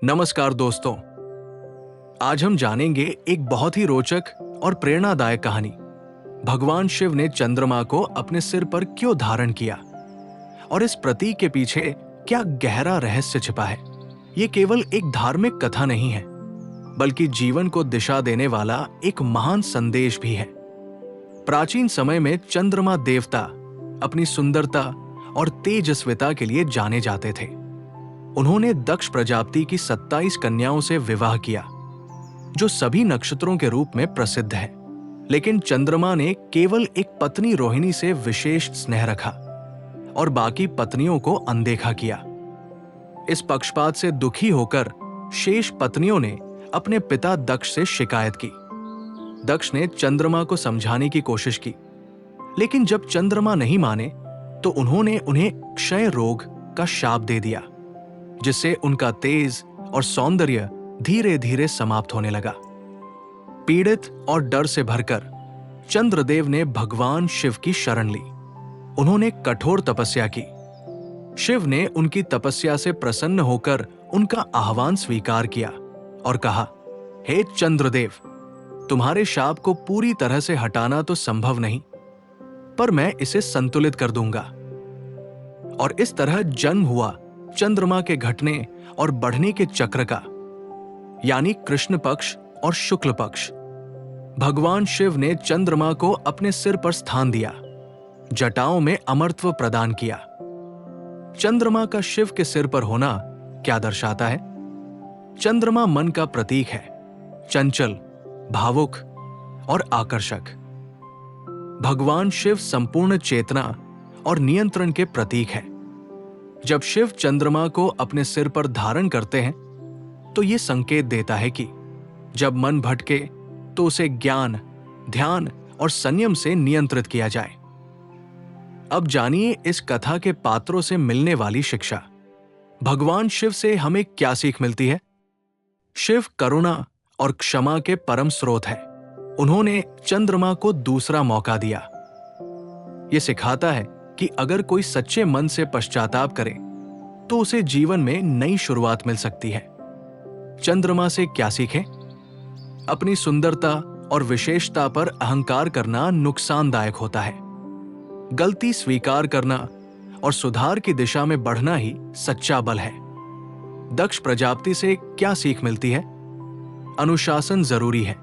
नमस्कार दोस्तों, आज हम जानेंगे एक बहुत ही रोचक और प्रेरणादायक कहानी। भगवान शिव ने चंद्रमा को अपने सिर पर क्यों धारण किया और इस प्रतीक के पीछे क्या गहरा रहस्य छिपा है। ये केवल एक धार्मिक कथा नहीं है, बल्कि जीवन को दिशा देने वाला एक महान संदेश भी है। प्राचीन समय में चंद्रमा देवता अपनी सुंदरता और तेजस्विता के लिए जाने जाते थे। उन्होंने दक्ष प्रजापति की 27 कन्याओं से विवाह किया, जो सभी नक्षत्रों के रूप में प्रसिद्ध है। लेकिन चंद्रमा ने केवल एक पत्नी रोहिणी से विशेष स्नेह रखा और बाकी पत्नियों को अनदेखा किया। इस पक्षपात से दुखी होकर शेष पत्नियों ने अपने पिता दक्ष से शिकायत की। दक्ष ने चंद्रमा को समझाने की कोशिश की, लेकिन जब चंद्रमा नहीं माने तो उन्होंने उन्हें क्षय रोग का शाप दे दिया, जिससे उनका तेज और सौंदर्य धीरे धीरे समाप्त होने लगा। पीड़ित और डर से भरकर चंद्रदेव ने भगवान शिव की शरण ली। उन्होंने कठोर तपस्या की। शिव ने उनकी तपस्या से प्रसन्न होकर उनका आह्वान स्वीकार किया और कहा, हे चंद्रदेव, तुम्हारे शाप को पूरी तरह से हटाना तो संभव नहीं, पर मैं इसे संतुलित कर दूंगा। और इस तरह जन्म हुआ चंद्रमा के घटने और बढ़ने के चक्र का, यानी कृष्ण पक्ष और शुक्ल पक्ष। भगवान शिव ने चंद्रमा को अपने सिर पर स्थान दिया, जटाओं में अमरत्व प्रदान किया। चंद्रमा का शिव के सिर पर होना क्या दर्शाता है? चंद्रमा मन का प्रतीक है, चंचल, भावुक और आकर्षक। भगवान शिव संपूर्ण चेतना और नियंत्रण के प्रतीक है। जब शिव चंद्रमा को अपने सिर पर धारण करते हैं, तो यह संकेत देता है कि जब मन भटके तो उसे ज्ञान, ध्यान और संयम से नियंत्रित किया जाए। अब जानिए इस कथा के पात्रों से मिलने वाली शिक्षा। भगवान शिव से हमें क्या सीख मिलती है? शिव करुणा और क्षमा के परम स्रोत है। उन्होंने चंद्रमा को दूसरा मौका दिया। यह सिखाता है कि अगर कोई सच्चे मन से पश्चाताप करे तो उसे जीवन में नई शुरुआत मिल सकती है। चंद्रमा से क्या सीखें? अपनी सुंदरता और विशेषता पर अहंकार करना नुकसानदायक होता है। गलती स्वीकार करना और सुधार की दिशा में बढ़ना ही सच्चा बल है। दक्ष प्रजापति से क्या सीख मिलती है? अनुशासन जरूरी है,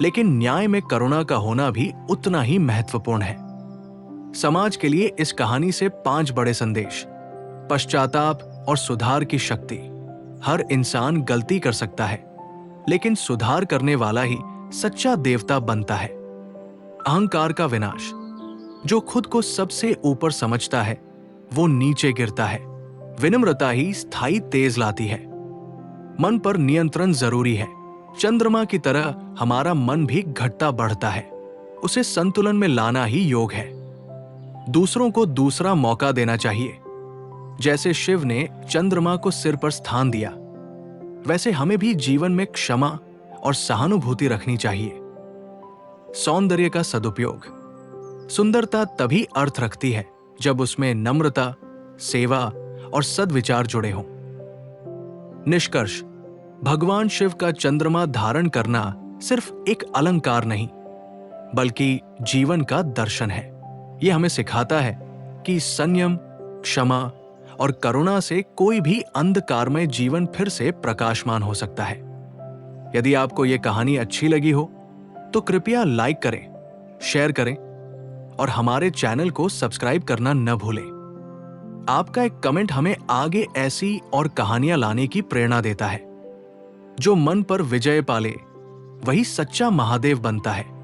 लेकिन न्याय में करुणा का होना भी उतना ही महत्वपूर्ण है। समाज के लिए इस कहानी से 5 बड़े संदेश। पश्चाताप और सुधार की शक्ति। हर इंसान गलती कर सकता है, लेकिन सुधार करने वाला ही सच्चा देवता बनता है। अहंकार का विनाश। जो खुद को सबसे ऊपर समझता है वो नीचे गिरता है। विनम्रता ही स्थायी तेज लाती है। मन पर नियंत्रण जरूरी है। चंद्रमा की तरह हमारा मन भी घटता बढ़ता है, उसे संतुलन में लाना ही योग है। दूसरों को दूसरा मौका देना चाहिए। जैसे शिव ने चंद्रमा को सिर पर स्थान दिया, वैसे हमें भी जीवन में क्षमा और सहानुभूति रखनी चाहिए। सौंदर्य का सदुपयोग। सुंदरता तभी अर्थ रखती है जब उसमें नम्रता, सेवा और सद्विचार जुड़े हों। निष्कर्ष, भगवान शिव का चंद्रमा धारण करना सिर्फ एक अलंकार नहीं, बल्कि जीवन का दर्शन है। यह हमें सिखाता है कि संयम, क्षमा और करुणा से कोई भी अंधकारमय जीवन फिर से प्रकाशमान हो सकता है। यदि आपको यह कहानी अच्छी लगी हो तो कृपया लाइक करें, शेयर करें और हमारे चैनल को सब्सक्राइब करना न भूलें। आपका एक कमेंट हमें आगे ऐसी और कहानियां लाने की प्रेरणा देता है। जो मन पर विजय पाले वही सच्चा महादेव बनता है।